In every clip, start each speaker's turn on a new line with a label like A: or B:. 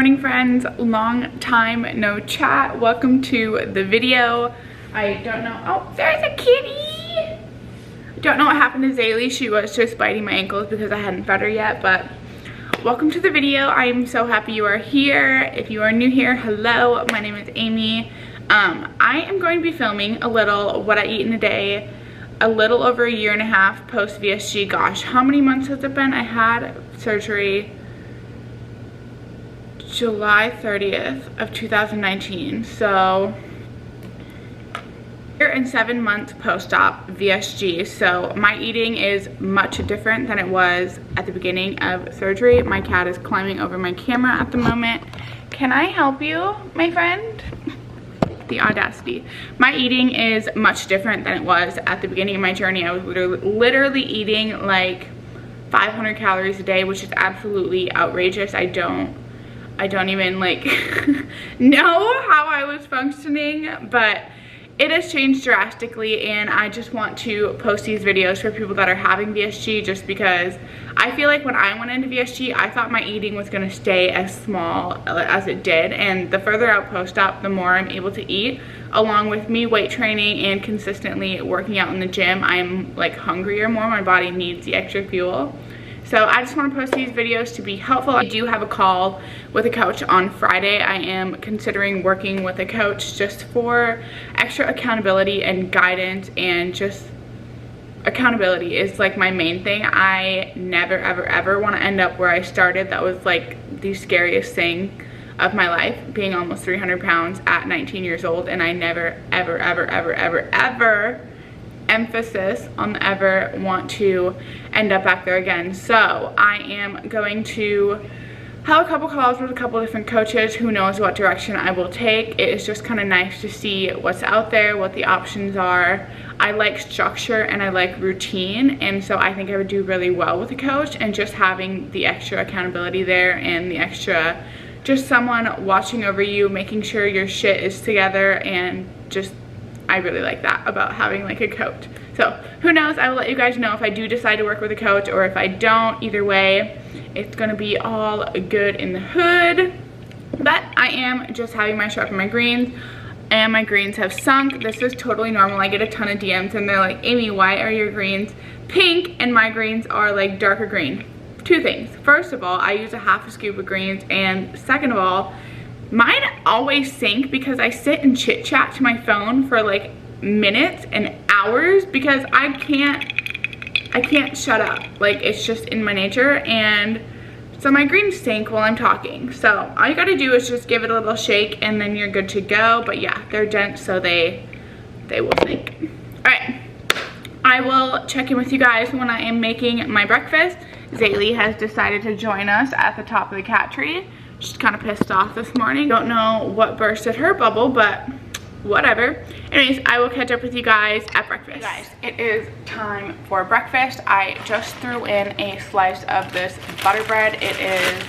A: morning, friends. Long time no chat. Welcome to the video. I don't know. Oh, there's a kitty. Don't know what happened to Zaylee. She was just biting my ankles because I hadn't fed her yet, but welcome to the video. I am so happy you are here. If you are new here, hello. My name is Amy. I am going to be filming a little what I eat in a day, a little over a year and a half post VSG. Gosh, how many months has it been? I had surgery July 30th of 2019, so year and 7 months post-op VSG. So my eating is much different than it was at the beginning of surgery. My cat is climbing over my camera at the moment. Can I help you, my friend? The audacity. My eating is much different than it was at the beginning of my journey. I was literally eating like 500 calories a day, which is absolutely outrageous. I don't even like know how I was functioning, but it has changed drastically, and I just want to post these videos for people that are having VSG, just because I feel like when I went into VSG, I thought my eating was going to stay as small as it did, and the further out post-op, the more I'm able to eat. Along with me weight training and consistently working out in the gym, I'm like hungrier more. My body needs the extra fuel. So I just want to post these videos to be helpful. I do have a call with a coach on Friday. I am considering working with a coach just for extra accountability and guidance, and just accountability is like my main thing. I never ever want to end up where I started. That was like the scariest thing of my life, being almost 300 pounds at 19 years old, and I never ever emphasis on the ever want to end up back there again. So I am going to have a couple calls with a couple different coaches. Who knows what direction I will take. It is just kind of nice to see what's out there, what the options are. I like structure and I like routine, and so I think I would do really well with a coach, and just having the extra accountability there and the extra just someone watching over you, making sure your shit is together, and just I really like that about having like a coach. So who knows, I will let you guys know if I do decide to work with a coach or if I don't. Either way, it's gonna be all good in the hood. But I am just having my shrimp and my greens, and my greens have sunk. This is totally normal. I get a ton of DMs and they're like, Amy, why are your greens pink and my greens are like darker green? Two things. First of all, I use a half a scoop of greens, and second of all, mine always sink because I sit and chit chat to my phone for like minutes and hours, because I can't shut up. Like, it's just in my nature, and so my greens sink while I'm talking. So all you gotta do is just give it a little shake and then you're good to go. But yeah, they're dense, so they will sink. All right, I will check in with you guys when I am making my breakfast. Zaylee has decided to join us at the top of the cat tree. She's kind of pissed off this morning. Don't know what bursted her bubble, but whatever. Anyways, I will catch up with you guys at breakfast. Guys, it is time for breakfast. I just threw in a slice of this butter bread. It is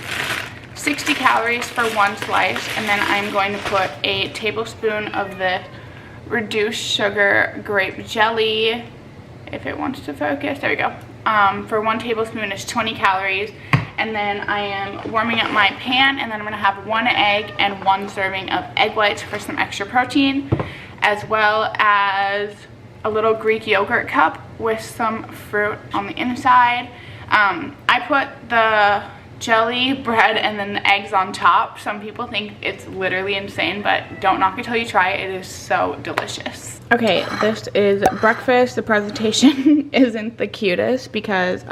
A: 60 calories for one slice, and then I'm going to put a tablespoon of the reduced sugar grape jelly. If it wants to focus, there we go. For 1 tablespoon is 20 calories. And then I am warming up my pan, and then I'm gonna have 1 egg and 1 serving of egg whites for some extra protein, as well as a little Greek yogurt cup with some fruit on the inside. I put the jelly, bread, and then the eggs on top. Some people think it's literally insane, but don't knock it till you try it. It is so delicious. Okay, this is breakfast. The presentation isn't the cutest because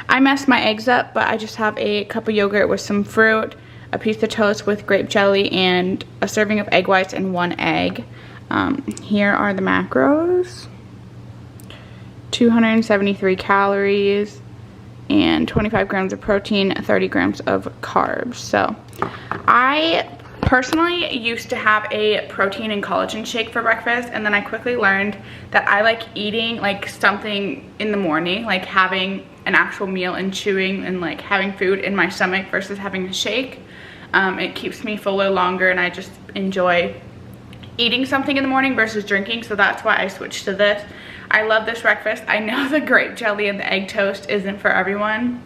A: I messed my eggs up, but I just have a cup of yogurt with some fruit, a piece of toast with grape jelly, and a serving of egg whites and 1 egg. Here are the macros. 273 calories and 25 grams of protein, 30 grams of carbs. So I personally used to have a protein and collagen shake for breakfast, and then I quickly learned that I like eating like something in the morning, like having an actual meal and chewing and like having food in my stomach versus having a shake. It keeps me fuller longer, and I just enjoy eating something in the morning versus drinking, so that's why I switched to this. I love this breakfast. I know the grape jelly and the egg toast isn't for everyone,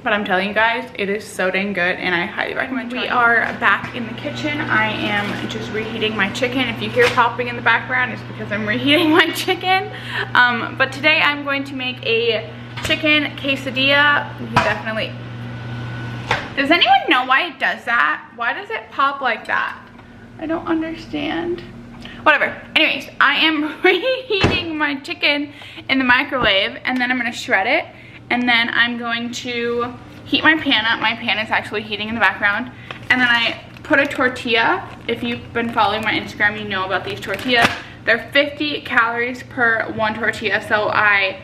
A: But I'm telling you guys, it is so dang good and I highly recommend trying it. We are back in the kitchen. I am just reheating my chicken. If you hear popping in the background, it's because I'm reheating my chicken. But today I'm going to make a chicken quesadilla. You definitely... Does anyone know why it does that? Why does it pop like that? I don't understand. Whatever. Anyways, I am reheating my chicken in the microwave and then I'm gonna shred it. And then I'm going to heat my pan up. My pan is actually heating in the background. And then I put a tortilla. If you've been following my Instagram, you know about these tortillas. They're 50 calories per one tortilla. So I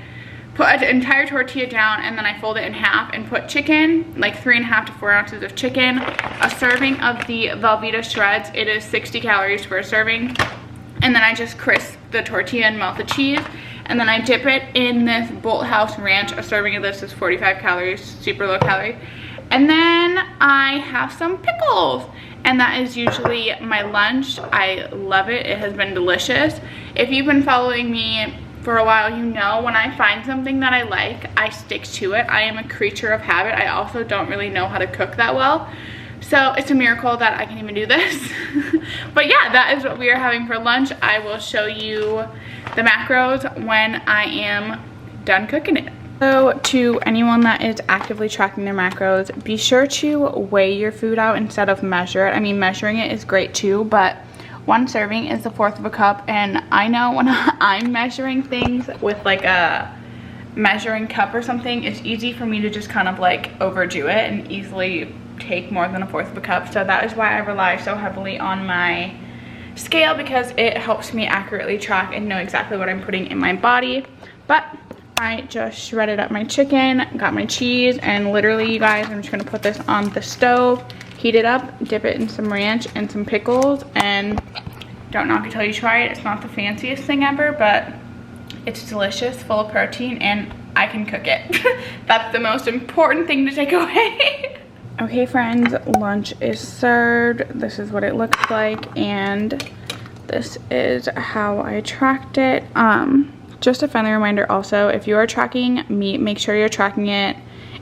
A: put an entire tortilla down and then I fold it in half and put chicken, like 3.5 to 4 ounces of chicken. A serving of the Velveeta shreds. It is 60 calories for a serving. And then I just crisp the tortilla and melt the cheese. And then I dip it in this Bolt House Ranch. A serving of this is 45 calories, super low calorie. And then I have some pickles. And that is usually my lunch. I love it. It has been delicious. If you've been following me for a while, you know when I find something that I like, I stick to it. I am a creature of habit. I also don't really know how to cook that well. So it's a miracle that I can even do this. But yeah, that is what we are having for lunch. I will show you the macros when I am done cooking it. So to anyone that is actively tracking their macros, be sure to weigh your food out instead of measure it. I mean, measuring it is great too, but one serving is 1/4 of a cup. And I know when I'm measuring things with like a measuring cup or something, it's easy for me to just kind of like overdo it and easily take more than 1/4 of a cup. So that is why I rely so heavily on my scale, because it helps me accurately track and know exactly what I'm putting in my body. But I just shredded up my chicken, got my cheese, and literally, you guys, I'm just gonna put this on the stove, heat it up, dip it in some ranch and some pickles, and don't knock it till you try it. It's not the fanciest thing ever, but it's delicious, full of protein, and I can cook it. That's the most important thing to take away. Okay friends, lunch is served. This is what it looks like, and this is how I tracked it. Just a friendly reminder also, if you are tracking meat, make sure you're tracking it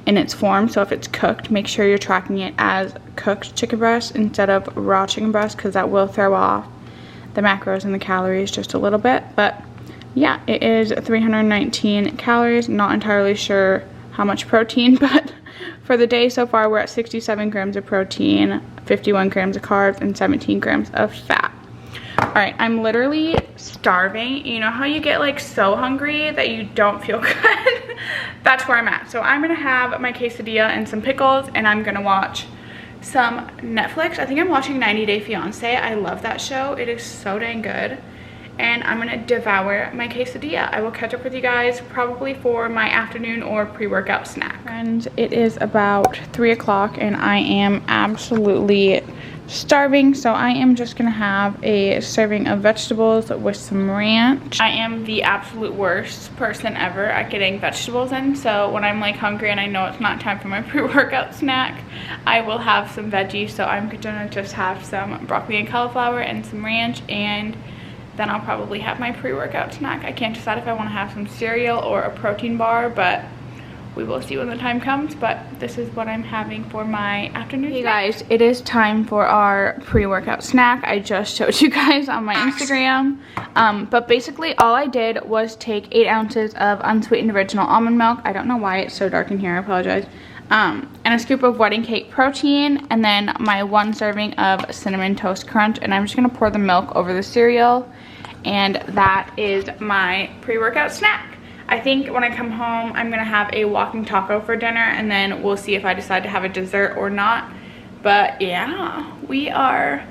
A: in its form. So if it's cooked, make sure you're tracking it as cooked chicken breast instead of raw chicken breast, because that will throw off the macros and the calories just a little bit. But yeah, it is 319 calories. Not entirely sure how much protein, but for the day so far, we're at 67 grams of protein, 51 grams of carbs, and 17 grams of fat. All right, I'm literally starving. You know how you get like so hungry that you don't feel good? That's where I'm at. So I'm gonna have my quesadilla and some pickles, and I'm gonna watch some Netflix. I think I'm watching 90 Day Fiance. I love that show. It is so dang good. And I'm gonna devour my quesadilla. I will catch up with you guys probably for my afternoon or pre-workout snack. Friends, it is about 3 o'clock and I am absolutely starving, so I am just gonna have a serving of vegetables with some ranch. I am the absolute worst person ever at getting vegetables in, so when I'm like hungry and I know it's not time for my pre-workout snack, I will have some veggies. So I'm gonna just have some broccoli and cauliflower and some ranch, and then I'll probably have my pre-workout snack. I can't decide if I want to have some cereal or a protein bar, but we will see when the time comes. But this is what I'm having for my afternoon snack. Hey guys, it is time for our pre-workout snack. I just showed you guys on my Instagram. But basically all I did was take 8 ounces of unsweetened original almond milk. I don't know why it's so dark in here, I apologize. And a scoop of wedding cake protein, and then my 1 serving of cinnamon toast crunch. And I'm just gonna pour the milk over the cereal, and that is my pre-workout snack. I think when I come home, I'm gonna have a walking taco for dinner, and then we'll see if I decide to have a dessert or not. But yeah, we are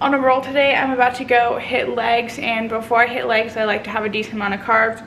A: on a roll today. I'm about to go hit legs, and before I hit legs, I like to have a decent amount of carbs.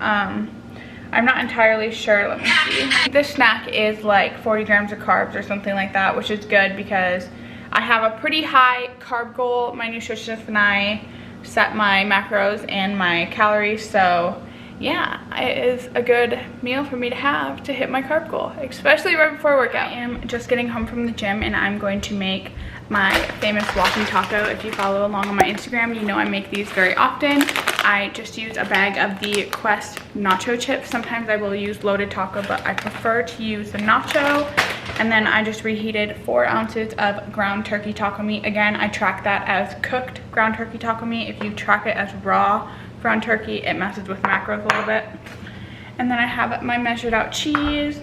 A: I'm not entirely sure, let me see. This snack is like 40 grams of carbs or something like that, which is good because I have a pretty high carb goal. My nutritionist and I set my macros and my calories, so yeah, it is a good meal for me to have to hit my carb goal, especially right before workout. I am just getting home from the gym, and I'm going to make my famous walking taco. If you follow along on my Instagram, you know I make these very often. I just use a bag of the Quest nacho chips. Sometimes I will use loaded taco, but I prefer to use the nacho. And then I just reheated 4 ounces of ground turkey taco meat. Again, I track that as cooked ground turkey taco meat. If you track it as raw ground turkey, it messes with macros a little bit. And then I have my measured out cheese,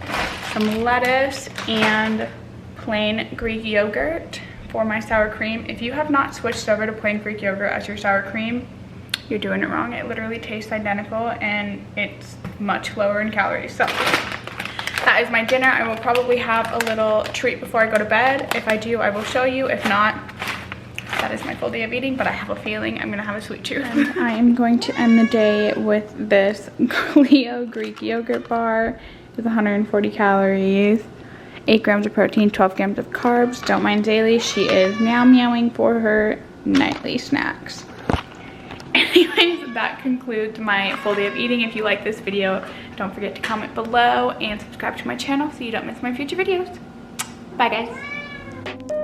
A: some lettuce, and plain Greek yogurt for my sour cream. If you have not switched over to plain Greek yogurt as your sour cream, you're doing it wrong. It literally tastes identical and it's much lower in calories. So that is my dinner. I will probably have a little treat before I go to bed. If I do, I will show you. If not, that is my full day of eating, but I have a feeling I'm gonna have a sweet tooth. And I am going to end the day with this Leo Greek yogurt bar with 140 calories, 8 grams of protein, 12 grams of carbs. Don't mind Zaylee, she is meow meowing for her nightly snacks. Anyways, that concludes my full day of eating. If you like this video, don't forget to comment below and subscribe to my channel so you don't miss my future videos. Bye guys.